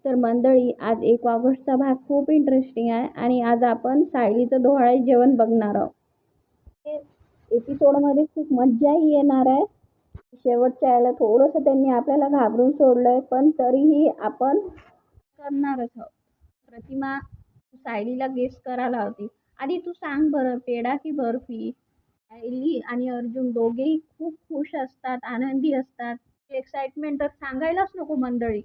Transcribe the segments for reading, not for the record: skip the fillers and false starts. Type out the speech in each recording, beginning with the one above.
तर मंडळी, आज 1 ऑगस्टचा भाग खूप इंटरेस्टिंग आहे आणि आज आपण सायलीचं डोहाळे जेवण बघणार आहोत. हे एपिसोडमध्ये खूप मज्जाही येणार आहे. शेवटच्या याला थोडंसं त्यांनी आपल्याला घाबरून सोडलंय, पण तरीही आपण करणारच आहोत. प्रतिमा, तू सायलीला गेस करायला होती. आधी तू सांग बरं, पेढा की बर्फी? सायली आणि अर्जुन दोघेही खूप खुश असतात, आनंदी असतात. एक्साइटमेंट तर सांगायलाच नको मंडळी.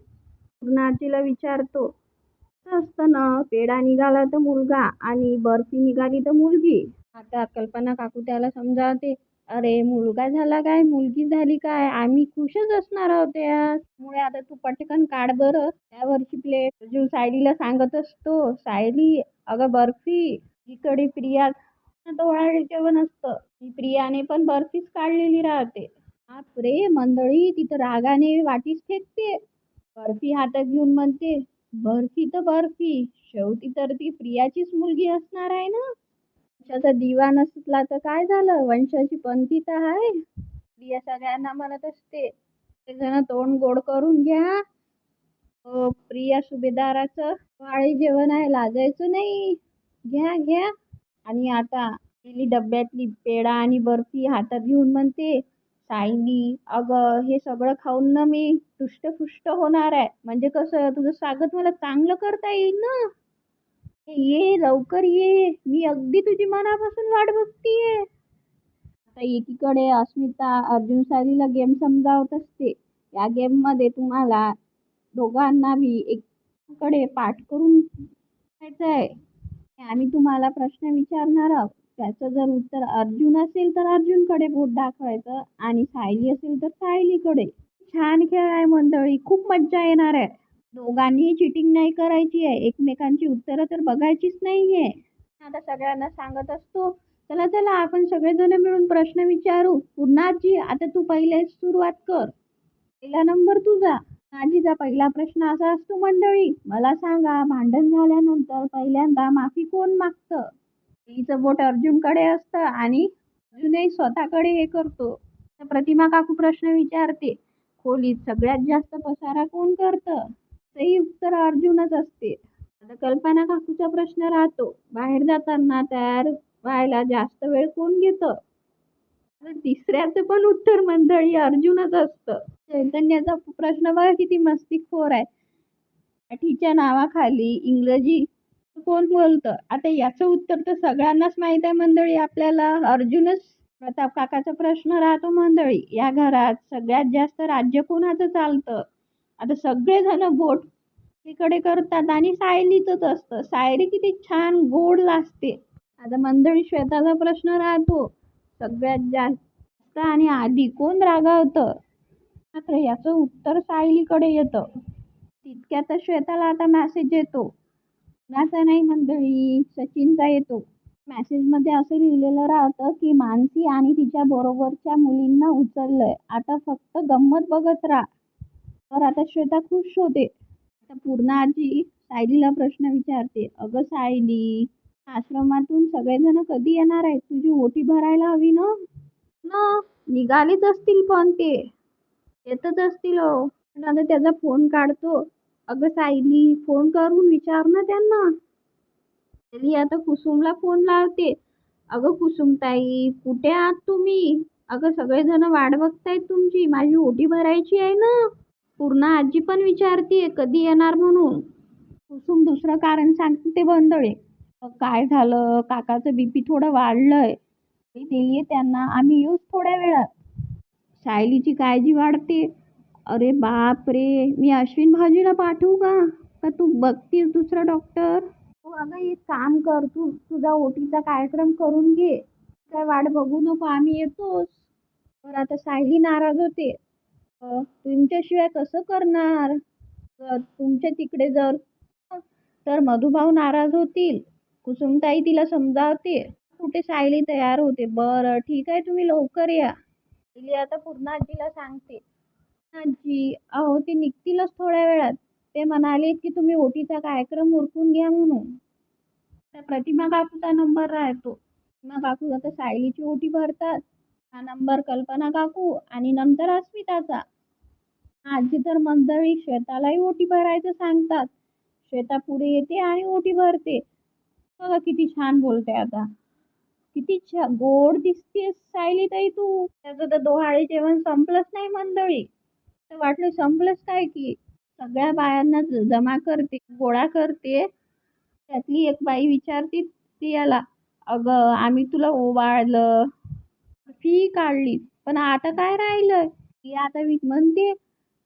पूर्ण आजीला विचारतो, कसं असतं ना, पेढा निघाला तर मुलगा आणि बर्फी निघाली तर मुलगी. आता कल्पना काकू त्याला समजावते, अरे मुलगा झाला काय मुलगी झाली काय, आम्ही खुशच असणार आहोत यार. त्यामुळे आता तू पटकन काढ बरं त्यावरची प्लेट. जो सायलीला सांगत असतो, सायली अगं बर्फी. इकडे प्रिया डोहाळे जेवण असतं, ती प्रियाने पण बर्फीच काढलेली राहते. बापरे मंडळी, तिथं रागाने वाटीच फेकते. बर्फी हातात घेऊन म्हणते, बर्फी तर बर्फी, शेवटी तर ती प्रियाचीच मुलगी असणार आहे ना. वंशाचा दिवा नसला तर काय झालं, वंशाची पंथी तर आहे. प्रिया सगळ्यांना म्हणत असते, ते जण तोंड गोड करून घ्या. प्रिया सुभेदाराचं वाळे जेवण आहे, लाजायचं नाही. घ्या घ्या. आणि आता गेली डब्यातली पेढा आणि बर्फी हातात घेऊन म्हणते, सायली अगं हे सगळं खाऊन ना मी हृष्टपुष्ट होणार आहे. म्हणजे कसं, तुझं स्वागत मला चांगलं करता येईल ना. ये लवकर ये, मी अगदी तुझी मनापासून वाट बघतीये. आता एकीकडे अस्मिता अर्जुन सायलीला गेम समजावत असते. या गेम मध्ये तुम्हाला दोघांना बी एकीकडे पाठ करून घ्यायचं आहे. आम्ही तुम्हाला प्रश्न विचारणार आहोत, त्याचं जर उत्तर अर्जुन असेल तर अर्जुनकडे बोट दाखवायचं आणि सायली असेल तर सायलीकडे. छान खेळ आहे मंडळी, खूप मज्जा येणार आहे. दोघांनीही चिटिंग नाही करायची आहे, एकमेकांची उत्तरं तर बघायचीच नाहीये. आता सगळ्यांना सांगत असतो, चला चला आपण सगळेजण मिळून प्रश्न विचारू. पूर्णाजी, आता तू पहिले सुरुवात कर. पहिला नंबर तुझा. आजीचा पहिला प्रश्न असा असतो, मंडळी मला सांगा, भांडण झाल्यानंतर पहिल्यांदा माफी कोण मागतं? तिचं बोट अर्जुनकडे असतं आणि अर्जुनही स्वतःकडे हे करतो. तर प्रतिमा काकू प्रश्न विचारते, खोलीत सगळ्यात जास्त पसारा कोण करतं? तेही उत्तर अर्जुनच असते. आता कल्पना काकूचा प्रश्न राहतो, बाहेर जाताना तयार व्हायला जास्त वेळ कोण घेतं? तर तिसऱ्याचं पण उत्तर मंडळी अर्जुनच असतं. चैतन्याचा प्रश्न बघा किती मस्तीखोर आहे. काठीच्या नावाखाली इंग्रजी कोण बोलतं? आता याचं उत्तर तर सगळ्यांनाच माहित आहे मंडळी, आपल्याला अर्जुनच. प्रताप काकाचा प्रश्न राहतो, मंडळी या घरात सगळ्यात जास्त राज्य कोणाचं चालतं? आता सगळेजण बोट तिकडे करतात आणि सायलीचंच असतं. सायली किती छान गोड लाजते. आता मंडळी श्वेताचा प्रश्न राहतो, सगळ्यात जास्त आणि आधी कोण रागावतं? मात्र याचं उत्तर सायलीकडे येतं. तितक्यात श्वेताला आता मेसेज येतो. कुणाचा नाही मंडळी, सचिनचा येतो. मेसेजमध्ये असं लिहिलेलं राहतं की मानसी आणि तिच्या बरोबरच्या मुलींना उचललंय, आता फक्त गंमत बघत राहा. तर आता श्वेता खुश होते. आता पूर्णा आजी सायलीला प्रश्न विचारते, अगं सायली, आश्रमातून सगळेजण कधी येणार आहेत? तुझी ओटी भरायला हवी ना. ना, निघालीच असतील पण ते येतच असतील हो. पण आता त्याचा फोन काढतो, अगं सायली फोन करून विचार ना त्यांना. सायली आता कुसुमला फोन लावते, अगं कुसुमताई कुठे आहात तुम्ही? अगं सगळेजण वाट बघतायत तुमची, माझी ओटी भरायची आहे ना. पूर्ण आजी पण विचारतीये कधी येणार म्हणून. कुसुम दुसरं कारण सांगते, ते बंदळे. काय झालं, काकाचं बीपी थोडं वाढलंय, दिलीये त्यांना, आम्ही येऊच थोड्या वेळात. सायलीची काळजी वाढते, अरे बाप रे, मी अश्विन भाऊजीला पाठवू का का तू बघतीस दुसरा डॉक्टर? तू अगं एक काम कर, तू तुझा ओटीचा कार्यक्रम करून घे, काय वाट बघू नको, आम्ही येतोच. तर आता सायली नाराज होते, तुमच्याशिवाय कसं करणार? तुमच्या तिकडे जर तर मधुभाऊ नाराज होतील. कुसुमताई तिला समजावते. कुठे सायली तयार होते, बरं ठीक आहे तुम्ही लवकर या. सायली आता पूर्ण आजीला सांगते, आजी अहो ते निघतीलच थोड्या वेळात, ते म्हणाले की तुम्ही ओटीचा कार्यक्रम उरकून घ्या म्हणून. तर प्रतिमा काकूचा नंबर राहतो. प्रतिमा काकू आता सायलीची ओटी भरतात. हा नंबर कल्पना काकू आणि नंतर अस्मिताचा. आजी तर मंडळी श्वेतालाही ओटी भरायचं सांगतात. श्वेता पुढे येते आणि ओटी भरते. बघा किती छान बोलते आता. किती गोड दिसतेस सायलीताई तू. त्याचं तर डोहाळे जेवण संपलंच नाही मंडळी. तर वाटलं संपलंच काय की. सगळ्या बायांना जमा करते, गोळा करते. त्यातली एक बाई विचारते प्रियाला, अगं आम्ही तुला ओवाळलं, फी काढली, पण आता काय राहिलंय? ती आता म्हणते,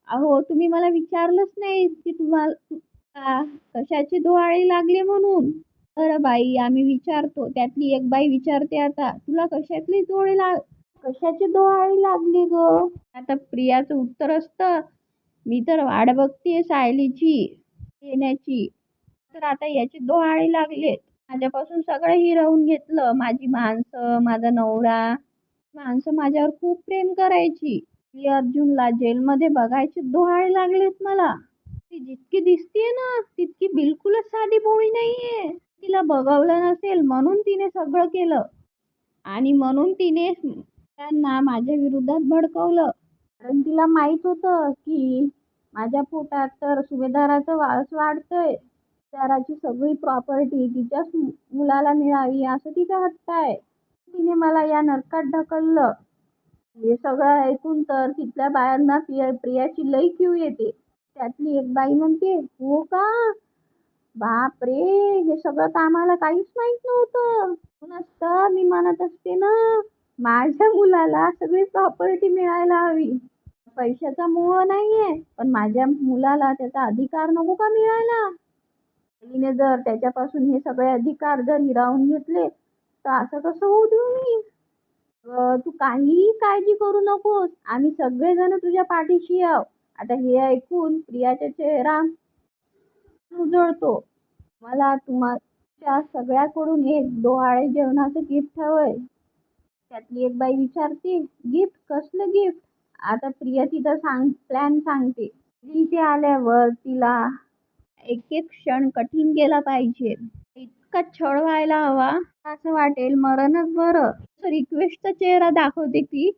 अहो तुम्ही मला विचारलंच नाही की तुम्हाला कशाचे डोहाळे लागले म्हणून. बरं बाई आम्ही विचारतो. त्यातली एक बाई विचारते आता, तुला कशाचे डोहाळे लागले ग? आता प्रियाचं उत्तर असतं, मी तर वाट बघतेय सायलीची येण्याची. तर आता याचे डोहाळे लागलेत. माझ्यापासून सगळं हिरावून घेतलं. माझी माणसं, माझा नवरा. माणसं माझ्यावर खूप प्रेम करायची. ती अर्जुनला जेलमध्ये बघायचे डोहाळे लागलेत मला. ती जितकी दिसतीये ना तितकी बिलकुलच साधी भोळी नाहीये. तिला बघवलं नसेल म्हणून तिने सगळं केलं आणि म्हणून तिने त्यांना माझ्या विरोधात भडकवलं. कारण तिला माहित होतं की माझ्या पोटात तर सुभेदाराचं वारस वाढतंय. सुभेदाराची सगळी प्रॉपर्टी तिच्याच मुलाला मिळावी असं तिचा हट्ट आहे. तिने मला या नरकात ढकललं. हे सगळं ऐकून तर तिथल्या बायांना प्रियाची लई कीव येते. त्यातली एक बाई म्हणते, हो का? बापरे, हे सगळं तर आम्हाला काहीच माहित नव्हतं. नसतं मी म्हणत असते ना, माझ्या मुलाला सगळी प्रॉपर्टी मिळायला हवी. पैशाचा मोह नाहीये, पण माझ्या मुलाला त्याचा अधिकार नको का मिळायला? तिने जर त्याच्यापासून हे सगळे अधिकार जर हिरावून घेतले तर असं कसं होऊ देऊ मी? तू काहीही काळजी करू नकोस, आम्ही सगळेजण तुझ्या पाठीशी आहोत. आता हे ऐकून प्रियाचा चेहरा उजळतो. मला तुमच्या सगळ्याकडून एक डोहाळे जेवणाचं गिफ्ट हवंय. त्यातली एक बाई विचारते, गिफ्ट? कसलं गिफ्ट? आता प्रिया तिथं प्लॅन सांगते. इथे आल्यावर तिला एक एक क्षण कठीण गेला पाहिजे. इतका छळ व्हायला हवा असं वाटेल मरणच बरं. रिक्वेस्टचा चेहरा दाखवते ती.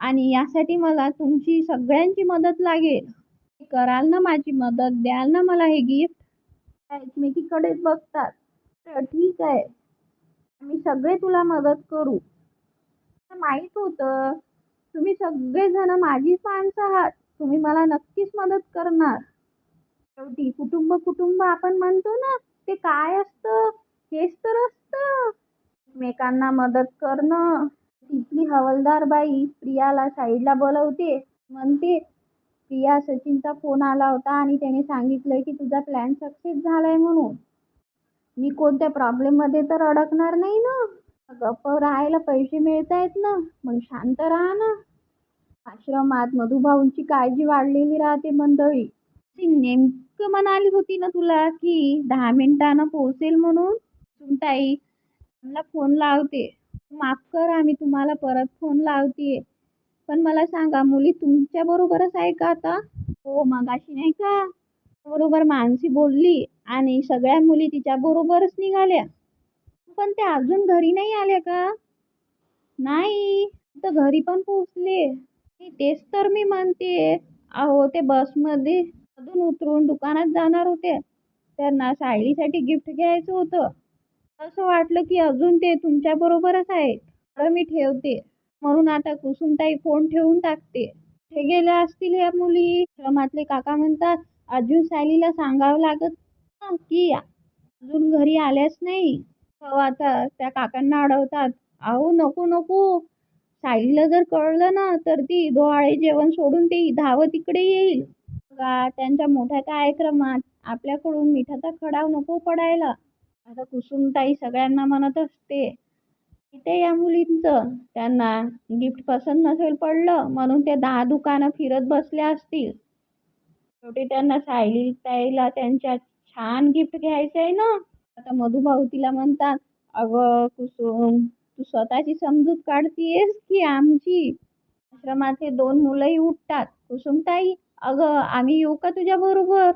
आणि यासाठी मला तुमची सगळ्यांची मदत लागेल. कराल ना माझी मदत? द्याल ना मला हे गिफ्ट? एकमेकीकडे बघतात. तर ठीक आहे, आम्ही सगळे तुला मदत करू. माहित होतं तुम्ही सगळेजण माझीच माणसं आहात. तुम्ही मला नक्कीच मदत करणार. शेवटी कुटुंब कुटुंब आपण म्हणतो ना, ते काय असतं? हेच तर असतं, एकमेकांना मदत करणं. तिथली हवालदार बाई प्रियाला साईडला बोलवते. म्हणते, प्रिया, सचिनचा फोन आला होता आणि त्याने सांगितलंय की तुझा प्लॅन सक्सेस झालाय म्हणून. मी कोणत्या प्रॉब्लेम मध्ये तर अडकणार नाही ना? गप्प राहायला पैसे मिळतायत ना, मग शांत राहा ना. आश्रमात मधुभाऊंची काळजी वाढलेली राहते मंडळी. ती नेमकं म्हणाली होती ना तुला की 10 मिनिटानं पोहोचेल म्हणून. ताई मला फोन लावते. माफ करा, मी तुम्हाला परत फोन लावते. पण मला सांगा, मुली तुमच्या बरोबरच आहे का आता? हो, मगाशी नाही का बरोबर मानसी बोलली आणि सगळ्या मुली तिच्या बरोबरच निघाल्या. पण त्या अजून घरी नाही आल्या का? नाही, तर घरी पण पोहोचले. तेच तर मी म्हणते. अहो ते बसमध्ये मधून उतरून दुकानात जाणार होते. त्यांना सायलीसाठी गिफ्ट घ्यायचं होतं. असं वाटलं की अजून ते तुमच्या बरोबरच आहेत. तर मी ठेवते. म्हणून आता कुसुमताई फोन ठेवून टाकते. ते गेल्या असतील या मुली. श्रमातले काका म्हणतात, अजून सायलीला सांगावं लागत की अजून घरी आल्याच नाही. हो, आता त्या काकांना अडवतात. अहो नको नको, सायलीला जर कळलं ना तर ती डोहाळे जेवण सोडून ती धावत इकडे येईल. बघा, त्यांच्या मोठ्या कार्यक्रमात आपल्याकडून मिठाचा खडा नको पडायला. आता कुसुमताई सगळ्यांना म्हणत असते, इथे या मुलींचं त्यांना गिफ्ट पसंत नसेल पडलं म्हणून ते 10 दुकानं फिरत बसल्या असतील. शेवटी त्यांना सायलीताईला त्यांच्या छान गिफ्ट घ्यायचंय ना. आता मधुभाऊ तिला म्हणतात, अगं कुसुम, तू स्वतःची समजूत काढतीयेस की आमची? आश्रमातले 2 मुलंही उठतात. कुसुमताई, अगं आम्ही येऊ का तुझ्या बरोबर?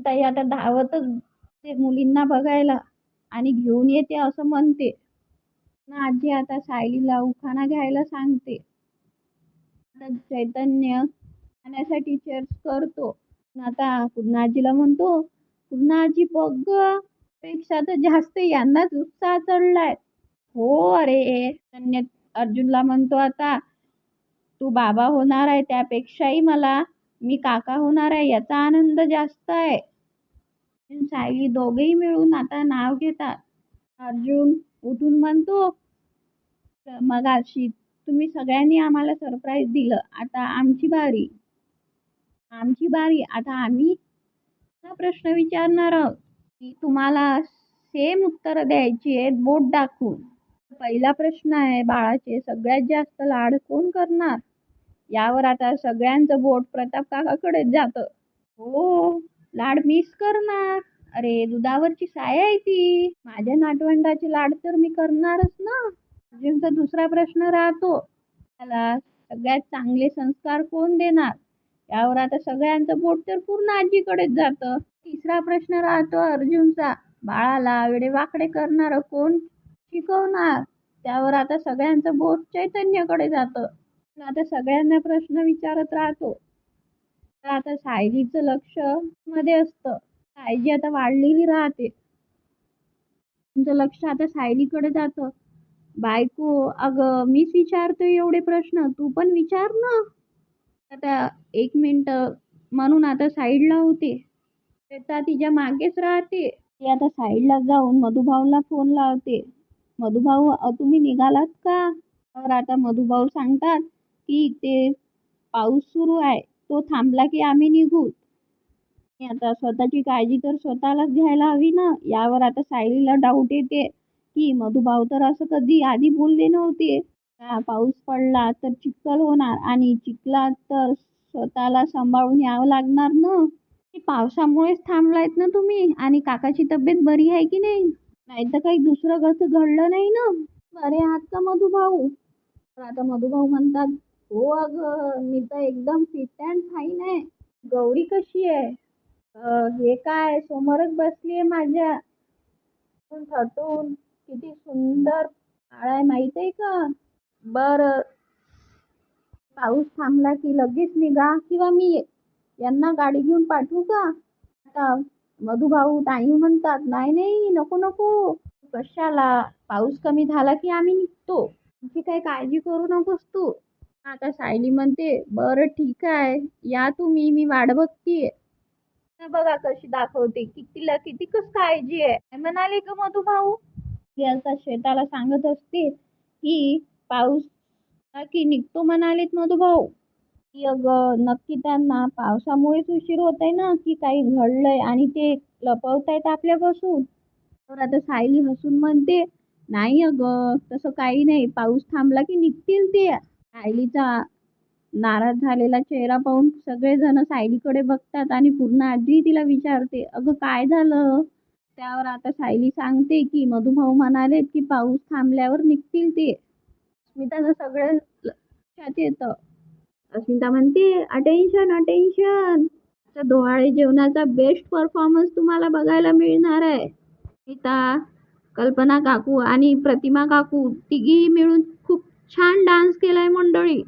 ताई आता धावतच ते मुलींना बघायला आणि घेऊन येते असं म्हणते. ना आजी आता सायलीला उखाणा घ्यायला सांगते. आता चैतन्य खाण्यासाठी चेअर्स करतो. आता पूर्णाजीला म्हणतो, "पूर्णाजी बघ गं, पेक्षा तर जास्त यांनाच उत्साह चढलाय." "हो अरे." अर्जुनला म्हणतो, "आता तू बाबा होणार आहे त्यापेक्षाही मी काका होणार आहे याचा आनंद जास्त आहे." सायली दोघेही मिळून आता नाव घेतात. अर्जुन उठून म्हणतो, "मगाशी तुम्ही सगळ्यांनी आम्हाला सरप्राईज दिलं. आता आमची बारी. आता आम्ही प्रश्न विचारणार आहोत की तुम्हाला सेम उत्तर द्यायची आहेत बोट दाखवून. पहिला प्रश्न आहे, बाळाचे सगळ्यात जास्त लाड कोण करणार? यावर आता सगळ्यांचं बोट प्रताप काकाकडेच जातं. हो, लाड मीच करणार. अरे, दुधावरची साय आहे ती. माझ्या नातवंडाचे लाड तर मी करणारच ना. अर्जुनचा दुसरा प्रश्न राहतो, त्याला सगळ्यात चांगले संस्कार कोण देणार? यावर आता सगळ्यांचं बोट तर पूर्ण आजीकडेच जातं. तिसरा प्रश्न राहतो अर्जुनचा, बाळाला वेडेवाकडे करणारं कोण शिकवणार? त्यावर आता सगळ्यांचं बोट चैतन्यकडे जातं. आता सगळ्यांना प्रश्न विचारत राहतो. तर आता सायलीचं लक्ष मध्ये असतं. सायली आता वाढलेली राहते. तुमचं लक्ष आता सायलीकडे जातं. बायको, अगं मीच विचारतोय एवढे प्रश्न, तू पण विचार ना. आता 1 मिनिट म्हणून आता साईडला होते. श्वेता तिच्या मागेच राहते. ती आता साईडला जाऊन मधुभाऊला फोन लावते. मधुभाऊ, तुम्ही निघालात का? तर आता मधुभाऊ सांगतात की ते पाऊस सुरू आहे, तो थांबला की आम्ही निघू. आता स्वतःची काळजी तर स्वतःलाच घ्यायला हवी ना. यावर आता सायलीला डाऊट येते की मधुभाऊ तर असं कधी आधी बोलले नव्हते. पाऊस पडला तर चिखल होणार आणि चिखलात तर स्वतःला सांभाळून यावं लागणार ना. पावसामुळेच थांबलायत ना तुम्ही, आणि काकाची तब्येत बरी आहे की नाही? नाहीतर काही दुसरं कसं घडलं नाही ना? बरे आहात का मधुभाऊ? तर आता मधुभाऊ म्हणतात, हो अगं मी तर एकदम फिट अँड फाईन आहे. गौरी कशी आहे? हे काय समोरच बसलीये माझ्या, थटून. किती सुंदर काळ आहे माहित आहे का? बरं, पाऊस थांबला की लगेच निघा किंवा मी यांना गाडी घेऊन पाठवू का? आता मधुभाऊ ताई म्हणतात, नाही नाही, नको नको. कशाला? पाऊस कमी झाला की आम्ही निघतो. तुझी काही काळजी करू नकोस तू. आता सायली म्हणते, बरं ठीक आहे, या तुम्ही, मी वाट बघतीये. बघा कशी दाखवते, तिला कितीकच काळजी आहे. काय म्हणाले ग मधुभाऊ? ती आता श्वेताला सांगत असते की पाऊस की निघतो म्हणालेत मधुभाऊ. की अगं नक्की त्यांना पावसामुळेच उशीर होत आहे ना, की काही घडलंय आणि ते लपवतायत आपल्यापासून? तर आता सायली हसून म्हणते, नाही अगं तसं काही नाही, पाऊस थांबला की निघतील ते. सायलीचा नाराज झालेला चेहरा पाहून सगळेजण सायलीकडे बघतात आणि पूर्ण आजी तिला विचारते, अगं काय झालं? त्यावर आता सायली सांगते की मधुभाऊ म्हणालेत की पाऊस थांबल्यावर निघतील ते. अस्मिताचं सगळं लक्षात येतं. अस्मिता म्हणते, अटेन्शन अटेन्शन, डोहाळे जेवणाचा बेस्ट परफॉर्मन्स तुम्हाला बघायला मिळणार आहे. स्मिता, कल्पना काकू आणि प्रतिमा काकू तिघी मिळून खूप छान डान्स केलाय मंडळी.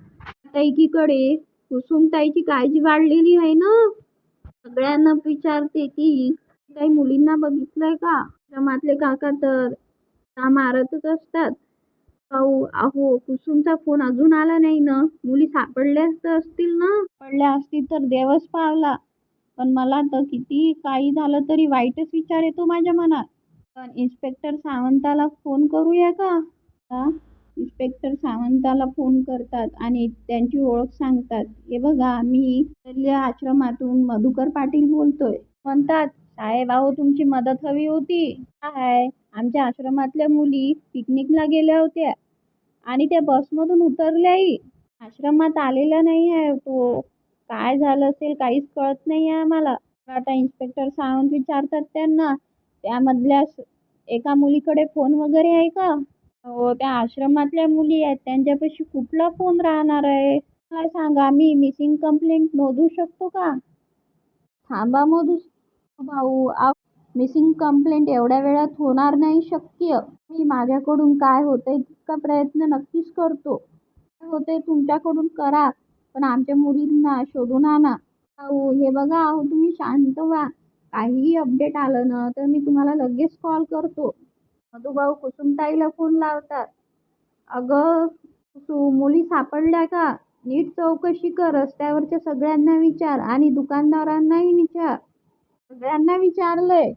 आता एकीकडे कुसुमताईची काळजी वाढलेली आहे ना. सगळ्यांना विचारते की काही मुलींना बघितलंय का? जमातले काका तर मारतच असतात. अहो कुसुमचा फोन अजून आला नाही ना. मुली सापडल्या तर असतील ना? पडल्या असतील तर देवच पावला. पण मला तर किती काही झालं तरी वाईटच विचार येतो माझ्या मनात. पण इन्स्पेक्टर सावंताला फोन करूया का? इन्स्पेक्टर सावंताला फोन करतात आणि त्यांची ओळख सांगतात. हे बघा, मी आश्रमातून मधुकर पाटील बोलतोय. म्हणतात, साहेब अहो तुमची मदत हवी होती. काय? आमच्या आश्रमातल्या मुली पिकनिकला गेल्या होत्या आणि त्या बसमधून उतरल्याही. आश्रमात आलेला नाही आहे तो. काय झालं असेल काहीच कळत नाही आहे आम्हाला. आता इन्स्पेक्टर सावंत विचारतात त्यांना, त्यामधल्या एका मुलीकडे फोन वगैरे आहे का? हो, त्या आश्रमातल्या मुली आहेत, त्यांच्यापाशी कुठला फोन राहणार आहे? मला सांगा, मी मिसिंग कंप्लेंट नोंदवू शकतो का? थांबा भाऊ, मिसिंग कंप्लेंट एवढ्या वेळात होणार नाही शक्य. मी माझ्याकडून काय होतंय तितका प्रयत्न नक्कीच करतो. काय होतंय तुमच्याकडून करा, पण आमच्या मुलींना शोधून आणा. अहो हे बघा, अहो तुम्ही शांत व्हा. काहीही अपडेट आलं ना तर मी तुम्हाला लगेच कॉल करतो. मधुभाऊ कुसुमताईला फोन लावतात. अगं तू मुली सापडल्या का? नीट चौकशी कर. रस्त्यावरच्या सगळ्यांना विचार आणि दुकानदारांनाही विचार. सगळ्यांना विचारलंय.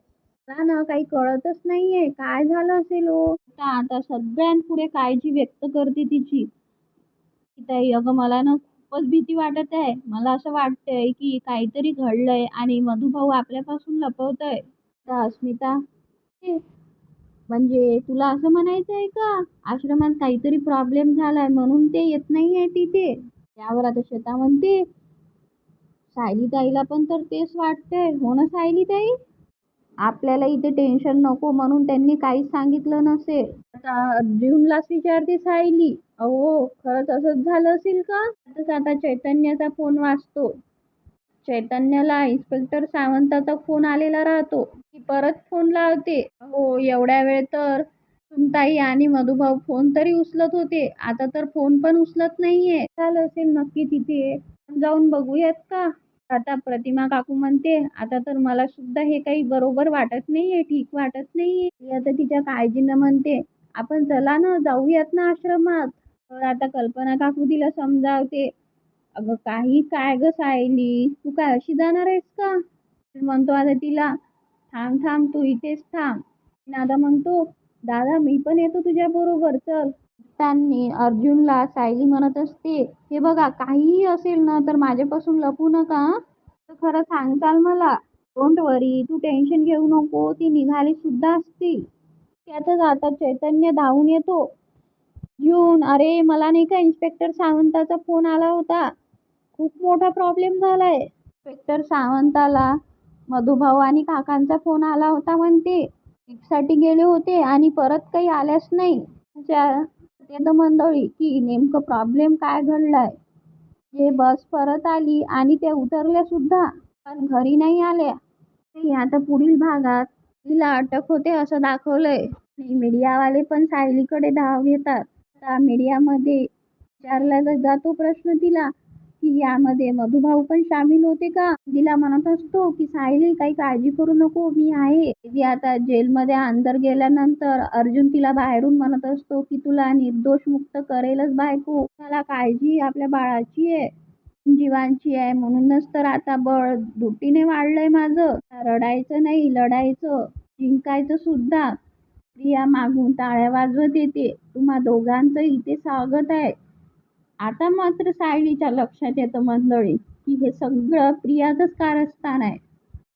मला ना काही कळतच नाहीये. काय झालं असेल हो? आता सगळ्यांपुढे काळजी व्यक्त करते तिची. की ताई अगं मला ना खूपच भीती वाटत आहे. मला असं वाटतंय की काहीतरी घडलंय आणि मधुभाऊ आपल्यापासून लपवतोय. तर अस्मिता, ते म्हणजे तुला असं म्हणायचंय का आश्रमात काहीतरी प्रॉब्लेम झालाय म्हणून ते येत नाहीये तिथे? यावर आता श्वेता म्हणते, सायलीताईला पण तर तेच वाटतंय. हो ना सायलीताई? आपल्याला इथे टेन्शन नको म्हणून त्यांनी काहीच सांगितलं नसेल. आता अर्जुनलाच विचारते सायली. अहो खरंच असंच झालं असेल का? आताच आता चैतन्याचा फोन वाजतो. चैतन्याला इन्स्पेक्टर सावंताचा फोन आलेला राहतो. ती परत फोन लावते. हो एवढ्या वेळ तर ताई आणि मधुभाऊ फोन तरी उचलत होते. आता तर फोन पण उचलत नाहीये. झालं असेल नक्की तिथे. जाऊन बघूयात का? आता प्रतिमा काकू म्हणते, आता तर मला सुद्धा हे काही बरोबर वाटत नाहीये, ठीक वाटत नाहीये. ती आता तिच्या काळजीनं म्हणते, आपण चला ना जाऊयात ना आश्रमात. तर आता कल्पना काकू तिला समजावते. अगं काही काय गं सायली, तू काय अशी जाणार आहेस का? म्हणतो आता तिला, थांब थांब तू इथेच थांब. दादा म्हणतो, दादा मी पण येतो तुझ्या बरोबर चल. त्यांनी अर्जुनला सायली म्हणत असते, हे बघा काहीही असेल ना तर माझ्यापासून लपू नका हं. तर खरं सांगताल मला. डोंट वरी, तू टेन्शन घेऊ नको. ती निघाली सुद्धा असतील. त्यातच आता चैतन्य धावून येतो. जून, अरे मला नाही का इन्स्पेक्टर सावंताचा फोन आला होता. खूप मोठा प्रॉब्लेम झालाय. इन्स्पेक्टर सावंताला मधुभाऊ आणि काकांचा फोन आला होता म्हणते. ट्रिपसाठी गेले होते आणि परत काही आल्याच नाही. ते मंडळी की नेमकं प्रॉब्लेम काय घडलाय. जे बस परत आली आणि त्या उतरल्या सुद्धा पण घरी नाही आल्या. ते आता पुढील भागात तिला अटक होते असं दाखवलंय. मीडियावाले पण सायलीकडे धाव घेतात. आता मीडियामध्ये विचारला जातो प्रश्न तिला की यामध्ये मधुभाऊ पण सामील होते का? तिला म्हणत असतो की सायली काही काळजी करू नको, मी आहे. ती आता जेलमध्ये अंदर गेल्यानंतर अर्जुन तिला बाहेरून म्हणत असतो की तुला निर्दोष मुक्त करेलच बायको. मला काळजी आपल्या बाळाची आहे, जीवांची आहे. म्हणूनच तर आता बळ दुट्टीने वाढलंय माझं. रडायचं नाही, लढायचं, जिंकायचं सुद्धा. प्रिया मागून टाळ्या वाजवत येते. तुम्हा दोघांचं इथे स्वागत आहे. आता मात्र सायलीच्या लक्षात येतं मंडळी की हे सगळं प्रियाचंच कारस्थान आहे.